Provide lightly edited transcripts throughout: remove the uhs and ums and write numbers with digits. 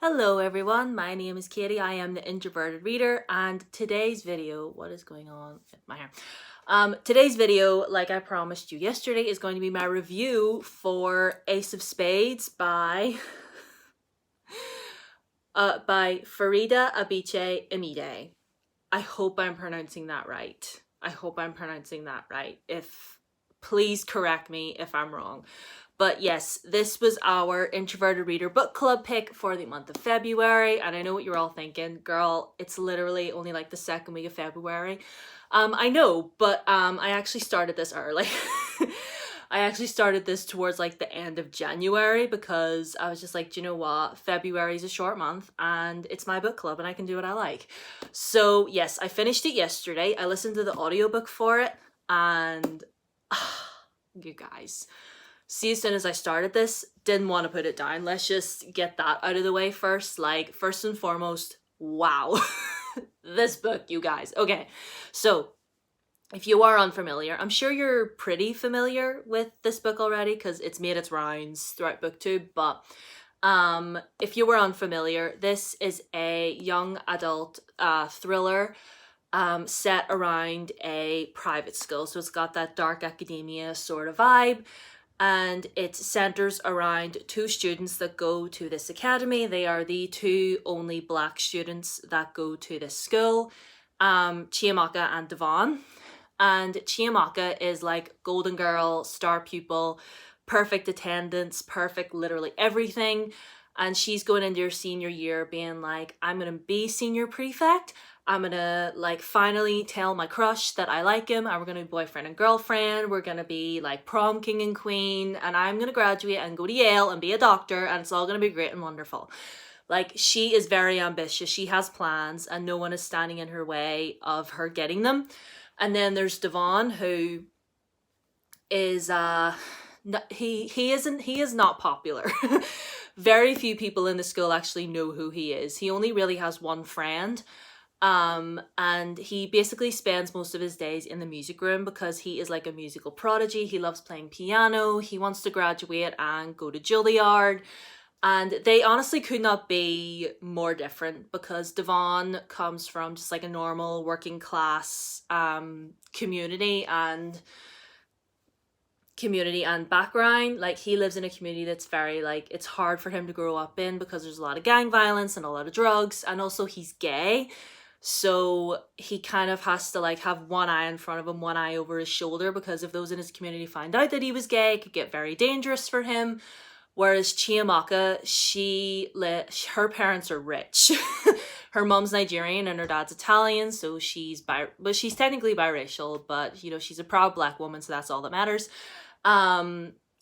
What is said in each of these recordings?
Hello everyone, my name is Katie, I am the Introverted Reader, and today's video, what is going on with my hair? Today's video, like I promised you yesterday, is going to be my review for Ace of Spades by Farida Abiche Imide. I hope I'm pronouncing that right. Please correct me if I'm wrong. But yes, this was our Introverted Reader book club pick for the month of February. And I know what you're all thinking, girl, it's literally only like the second week of February. I know, but I actually started this early. I actually started this towards like the end of January because I was just like, do you know what? February is a short month and it's my book club and I can do what I like. So yes, I finished it yesterday. I listened to the audiobook for it and you guys, see, as soon as I started this, didn't want to put it down. Let's just get that out of the way first. Like, first and foremost, wow. This book, you guys. Okay, so if you are unfamiliar, I'm sure you're pretty familiar with this book already because it's made its rounds throughout booktube, but if you were unfamiliar, this is a young adult thriller set around a private school. So it's got that dark academia sort of vibe. And it centers around two students that go to this academy. They are the two only black students that go to this school, Chiamaka and Devon. And Chiamaka is like golden girl, star pupil, perfect attendance, perfect literally everything. And she's going into her senior year being like, I'm going to be senior prefect. I'm gonna like finally tell my crush that I like him and we're gonna be boyfriend and girlfriend. We're gonna be like prom king and queen and I'm gonna graduate and go to Yale and be a doctor and it's all gonna be great and wonderful. Like, she is very ambitious. She has plans and no one is standing in her way of her getting them. And then there's Devon, who is he is not popular. Very few people in the school actually know who he is. He only really has one friend. And he basically spends most of his days in the music room because he is like a musical prodigy. He loves playing piano. He wants to graduate and go to Juilliard. And they honestly could not be more different because Devon comes from just like a normal working class community and background. Like, he lives in a community that's very like, it's hard for him to grow up in because there's a lot of gang violence and a lot of drugs, and also he's gay. So he kind of has to like have one eye in front of him, one eye over his shoulder, because if those in his community find out that he was gay, it could get very dangerous for him. Whereas Chiamaka, her parents are rich. Her mom's Nigerian and her dad's Italian, so she's technically biracial, but you know, she's a proud black woman, so that's all that matters.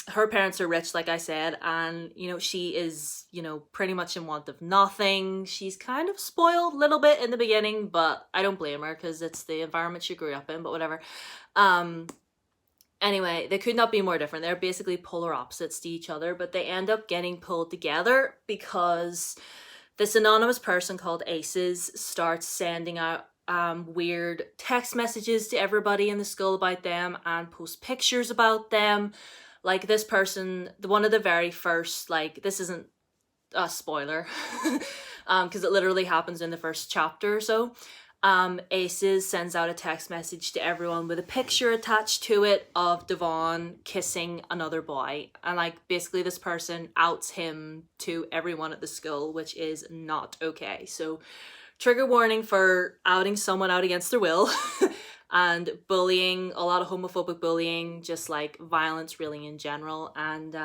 Her parents are rich, like I said, and you know, she is, you know, pretty much in want of nothing. She's kind of spoiled a little bit in the beginning, but I don't blame her because it's the environment she grew up in, but whatever. Anyway, they could not be more different. They're basically polar opposites to each other, but they end up getting pulled together because this anonymous person called Aces starts sending out weird text messages to everybody in the school about them and post pictures about them. Like, this person, one of the very first, like, this isn't a spoiler because it literally happens in the first chapter or so. Aces sends out a text message to everyone with a picture attached to it of Devon kissing another boy, and like, basically this person outs him to everyone at the school, which is not okay. So trigger warning for outing someone out against their will. And bullying, a lot of homophobic bullying, just like violence really in general, and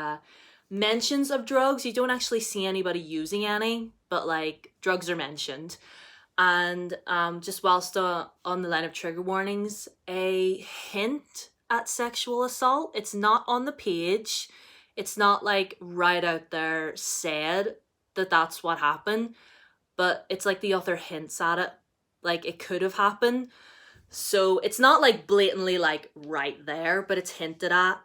mentions of drugs. You don't actually see anybody using any, but like, drugs are mentioned. And just whilst on the line of trigger warnings, a hint at sexual assault. It's not on the page. It's not like right out there said that that's what happened, but it's like the author hints at it, like it could have happened. So it's not like blatantly like right there, but it's hinted at,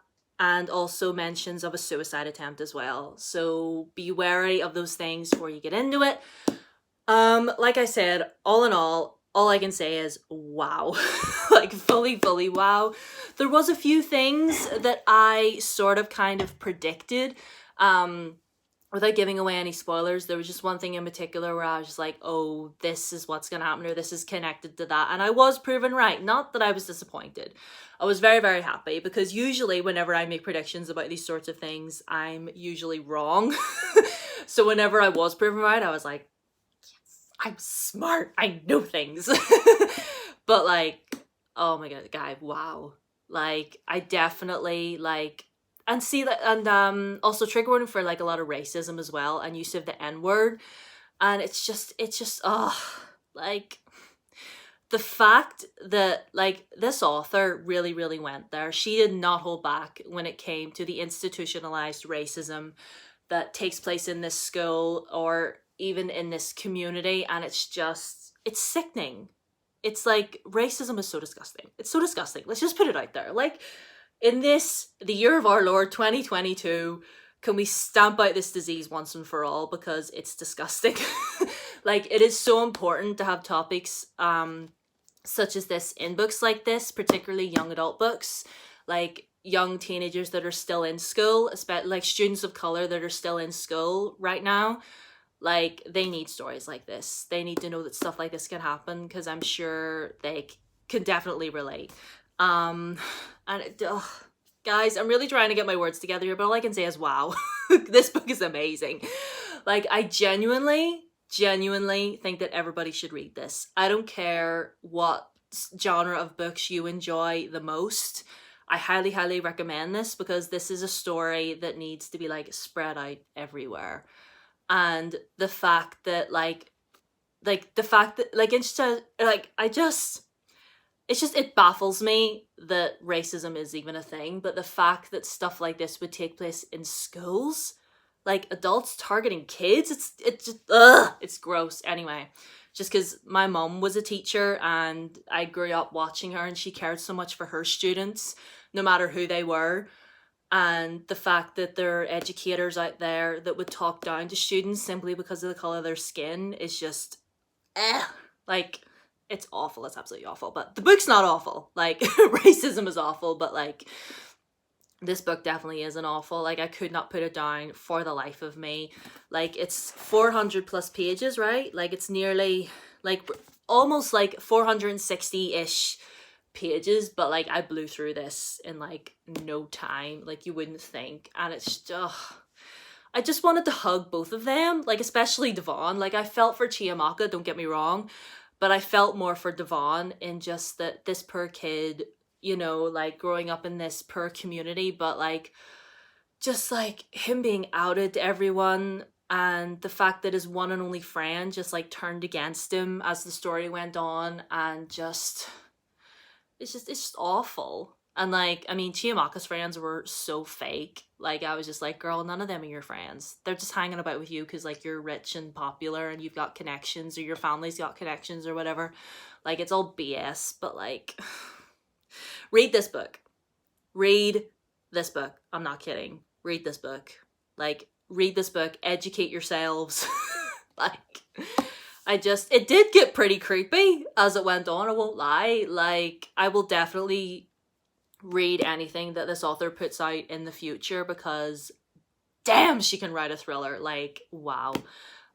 and also mentions of a suicide attempt as well. So be wary of those things before you get into it. Like I said, all in all I can say is wow. Like, fully wow. There was a few things that I sort of kind of predicted. without giving away any spoilers, there was just one thing in particular where I was just like, oh, this is what's going to happen, or this is connected to that. And I was proven right. Not that I was disappointed. I was very, very happy, because usually whenever I make predictions about these sorts of things, I'm usually wrong. So whenever I was proven right, I was like, yes, I'm smart. I know things. But like, oh my God, guy, wow. Like, I definitely like, and see that, and also trigger warning for like a lot of racism as well, and use of the N-word. And it's just oh, like, the fact that like this author really, really went there. She did not hold back when it came to the institutionalized racism that takes place in this school or even in this community. And it's sickening. It's like, racism is so disgusting. It's so disgusting. Let's just put it out there. Like, in this, the year of our Lord 2022, can we stamp out this disease once and for all, because it's disgusting. Like, it is so important to have topics such as this in books like this, particularly young adult books, like young teenagers that are still in school, especially like students of color that are still in school right now. Like, they need stories like this. They need to know that stuff like this can happen, because I'm sure they can definitely relate. And guys, I'm really trying to get my words together here, but all I can say is wow. This book is amazing. Like, I genuinely think that everybody should read this. I don't care what genre of books you enjoy the most. I highly, highly recommend this, because this is a story that needs to be like spread out everywhere. And the fact that like the fact that like it's just like it baffles me that racism is even a thing. But the fact that stuff like this would take place in schools, like adults targeting kids, it's just it's gross. Anyway, just because my mom was a teacher and I grew up watching her, and she cared so much for her students, no matter who they were. And the fact that there are educators out there that would talk down to students simply because of the color of their skin is just, like, it's awful. It's absolutely awful. But the book's not awful. Like, racism is awful, but like, this book definitely isn't awful. Like, I could not put it down for the life of me. Like, it's 400 plus pages, right? Like, it's nearly, like, almost like 460-ish pages, but like, I blew through this in like no time, like you wouldn't think. And it's just, I just wanted to hug both of them, like especially Devon. Like, I felt for Chiamaka, don't get me wrong, but I felt more for Devon in just that this poor kid, you know, like growing up in this poor community, but like just like him being outed to everyone, and the fact that his one and only friend just like turned against him as the story went on. And just it's just awful. And like, I mean, Chiamaka's friends were so fake. Like, I was just like, girl, none of them are your friends. They're just hanging about with you because like you're rich and popular and you've got connections, or your family's got connections or whatever. Like, it's all BS. But like, read this book. Read this book. I'm not kidding. Read this book. Like, read this book. Educate yourselves. Like, it did get pretty creepy as it went on, I won't lie. Like, I will definitely read anything that this author puts out in the future, because damn, she can write a thriller. Like, wow.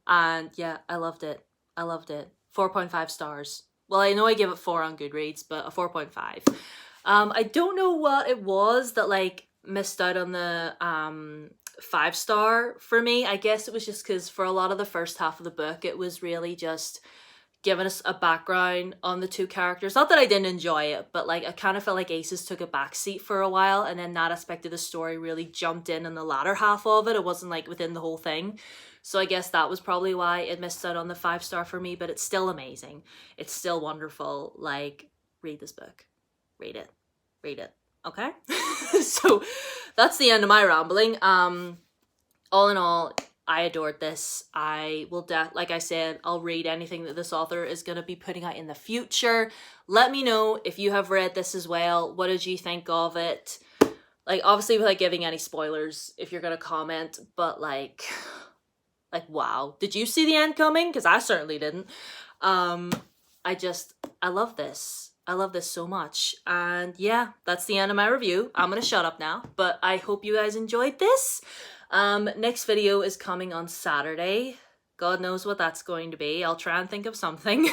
And yeah, I loved it. 4.5 stars. Well, I know I gave it 4 on Goodreads, but a 4.5. I don't know what it was that like missed out on the 5-star for me. I guess it was just because for a lot of the first half of the book, it was really just giving us a background on the two characters. Not that I didn't enjoy it, but like I kind of felt like Aces took a backseat for a while, and then that aspect of the story really jumped in the latter half of it. It wasn't like within the whole thing. So I guess that was probably why it missed out on the 5-star for me, but it's still amazing. It's still wonderful. Like, read this book. Read it. Okay? So that's the end of my rambling. All in all, I adored this. I will like I said, I'll read anything that this author is going to be putting out in the future. Let me know if you have read this as well. What did you think of it? Like, obviously without giving any spoilers if you're going to comment, but like wow. Did you see the end coming? Because I certainly didn't. I love this. I love this so much. And yeah, that's the end of my review. I'm going to shut up now, but I hope you guys enjoyed this. Next video is coming on Saturday. God knows what that's going to be. I'll try and think of something.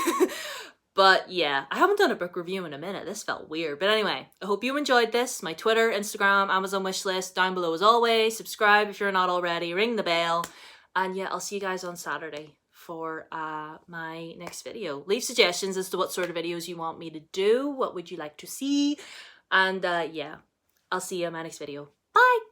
But yeah, I haven't done a book review in a minute. This felt weird. But anyway, I hope you enjoyed this. My Twitter, Instagram, Amazon wishlist down below as always. Subscribe if you're not already. Ring the bell. And yeah, I'll see you guys on Saturday for my next video. Leave suggestions as to what sort of videos you want me to do. What would you like to see? And yeah, I'll see you in my next video. Bye!